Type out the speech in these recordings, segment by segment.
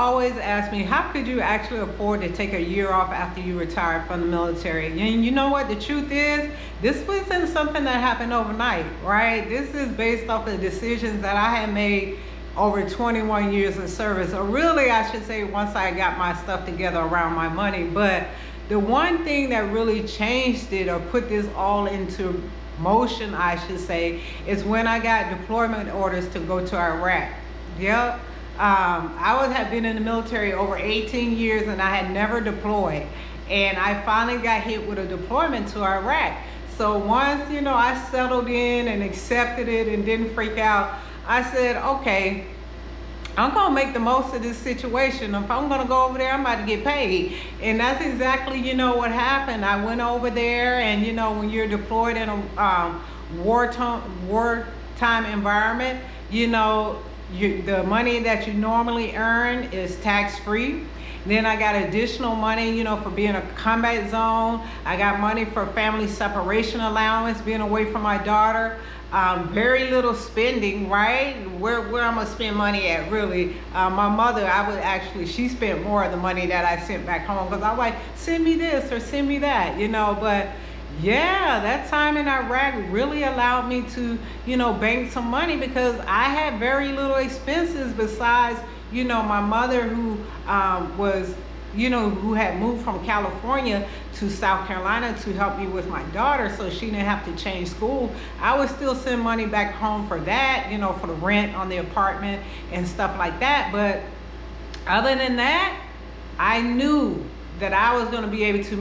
always ask me, how could you actually afford to take a year off after you retired from the military? And you know what? The truth is, this wasn't something that happened overnight, right? This is based off the decisions that I had made over 21 years of service. Or really, I should say, once I got my stuff together around my money. But the one thing that really changed it, or put this all into motion, I should say, is when I got deployment orders to go to Iraq. Yep. Had been in the military over 18 years and I had never deployed. And I finally got hit with a deployment to Iraq. So once, I settled in and accepted it and didn't freak out, I said, okay, I'm going to make the most of this situation. If I'm going to go over there, I'm about to get paid. And that's exactly, what happened. I went over there and, when you're deployed in a wartime environment, the money that you normally earn is tax-free. Then I got additional money, for being a combat zone. I got money for family separation allowance, being away from my daughter. Very little spending, right? Where I'm gonna spend money at, really. My mother, she spent more of the money that I sent back home, because I was like, send me this or send me that, but yeah, that time in Iraq really allowed me to, bank some money, because I had very little expenses besides, my mother who was, who had moved from California to South Carolina to help me with my daughter, so she didn't have to change school. I would still send money back home for that, for the rent on the apartment and stuff like that. But other than that, I knew that I was going to be able to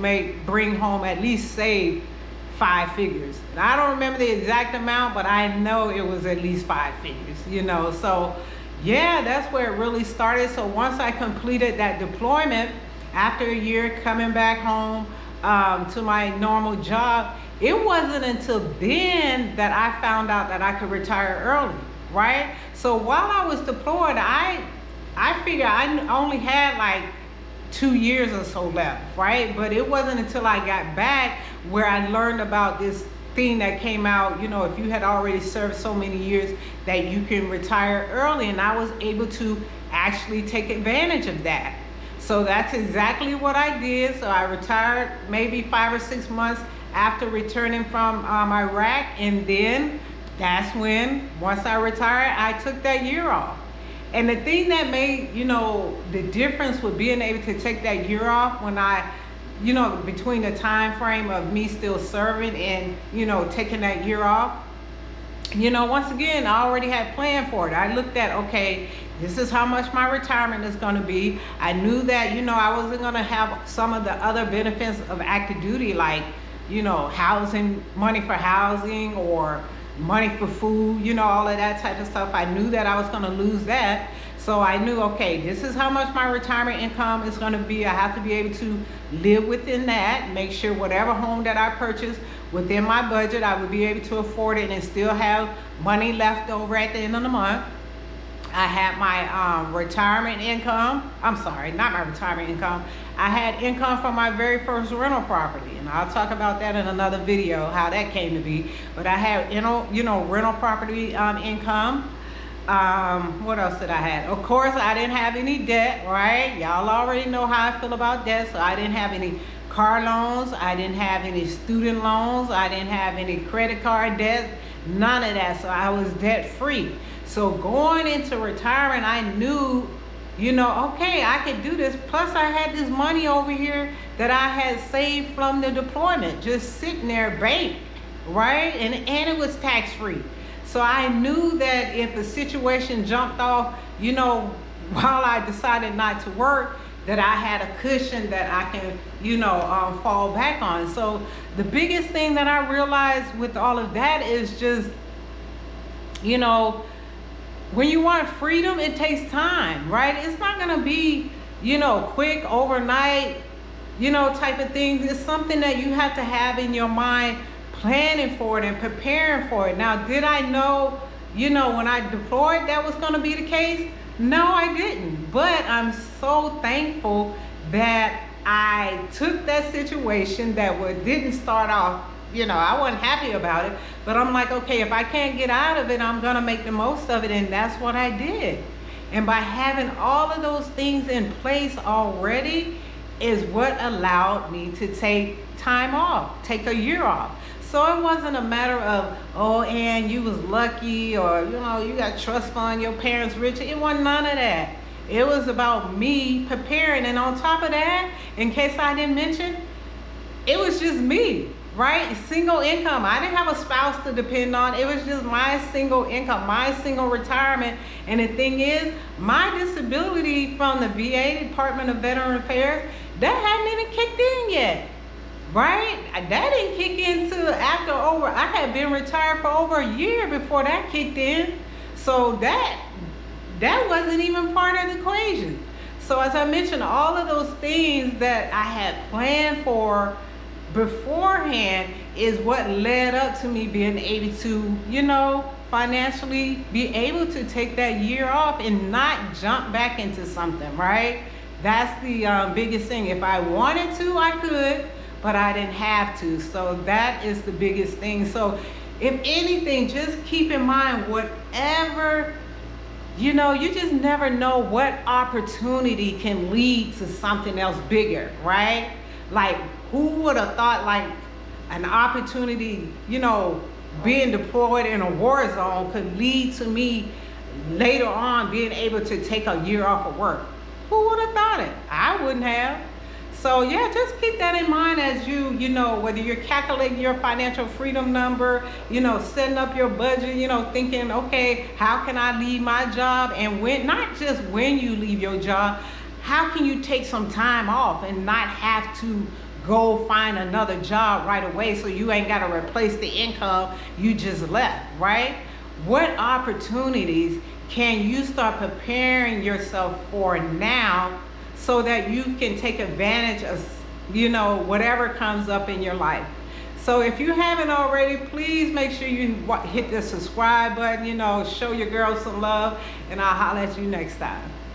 bring home, at least save 5 figures. And I don't remember the exact amount, but I know it was at least 5 figures, so yeah, that's where it really started. So once I completed that deployment, after a year coming back home to my normal job, it wasn't until then that I found out that I could retire early, right? So while I was deployed, I figured I only had like 2 years or so left, right? But it wasn't until I got back where I learned about this thing that came out, if you had already served so many years, that you can retire early. And I was able to actually take advantage of that. So that's exactly what I did. So I retired maybe 5 or 6 months after returning from Iraq. And then that's when, once I retired, I took that year off. And the thing that made, the difference with being able to take that year off, when I, between the time frame of me still serving and, taking that year off, once again, I already had planned for it. I looked at, okay, this is how much my retirement is going to be. I knew that, I wasn't going to have some of the other benefits of active duty, like, housing, money for housing, or money for food, all of that type of stuff. I knew that I was going to lose that. So I knew, okay, this is how much my retirement income is going to be. I have to be able to live within that, make sure whatever home that I purchase within my budget, I would be able to afford it and still have money left over at the end of the month. I had my retirement income. I'm sorry, not my retirement income. I had income from my very first rental property, and I'll talk about that in another video, how that came to be. But I had, rental property income. What else did I have? Of course, I didn't have any debt, right? Y'all already know how I feel about debt. So I didn't have any car loans. I didn't have any student loans. I didn't have any credit card debt. None of that. So I was debt free. So going into retirement, I knew, okay, I could do this. Plus I had this money over here that I had saved from the deployment, just sitting there banked, right? And it was tax free. So I knew that if a situation jumped off, while I decided not to work, that I had a cushion that I can, fall back on. So the biggest thing that I realized with all of that is just, when you want freedom, it takes time, right? It's not gonna be, quick, overnight, type of thing. It's something that you have to have in your mind, planning for it and preparing for it. Now, did I know, when I deployed that was gonna be the case? No, I didn't. But I'm so thankful that I took that situation that didn't start off, I wasn't happy about it, but I'm like, okay, if I can't get out of it, I'm gonna make the most of it, and that's what I did. And by having all of those things in place already is what allowed me to take time off, take a year off. So it wasn't a matter of, oh, and you was lucky, or, you know, you got trust fund, your parents rich. It wasn't none of that. It was about me preparing. And on top of that, in case I didn't mention, it was just me, right? Single income. I didn't have a spouse to depend on. It was just my single income, my single retirement. And the thing is, my disability from the VA, Department of Veteran Affairs, that hadn't even kicked in yet, right? That didn't kick in till after I had been retired for over a year before that kicked in. So that wasn't even part of the equation. So as I mentioned, all of those things that I had planned for beforehand is what led up to me being able to, you know, financially be able to take that year off and not jump back into something, right? That's the biggest thing. If I wanted to, I could, but I didn't have to. So that is the biggest thing. So if anything, just keep in mind, whatever, you know, you just never know what opportunity can lead to something else bigger, right? Like, who would have thought like an opportunity, you know, being deployed in a war zone could lead to me later on being able to take a year off of work? Who would have thought it? I wouldn't have. So yeah, just keep that in mind as you know, whether you're calculating your financial freedom number, you know, setting up your budget, you know, thinking, okay, how can I leave my job? And when, not just when you leave your job, how can you take some time off and not have to go find another job right away, so you ain't got to replace the income you just left, right? What opportunities can you start preparing yourself for now so that you can take advantage of, you know, whatever comes up in your life? So if you haven't already, please make sure you hit the subscribe button, you know, show your girls some love, and I'll holler at you next time.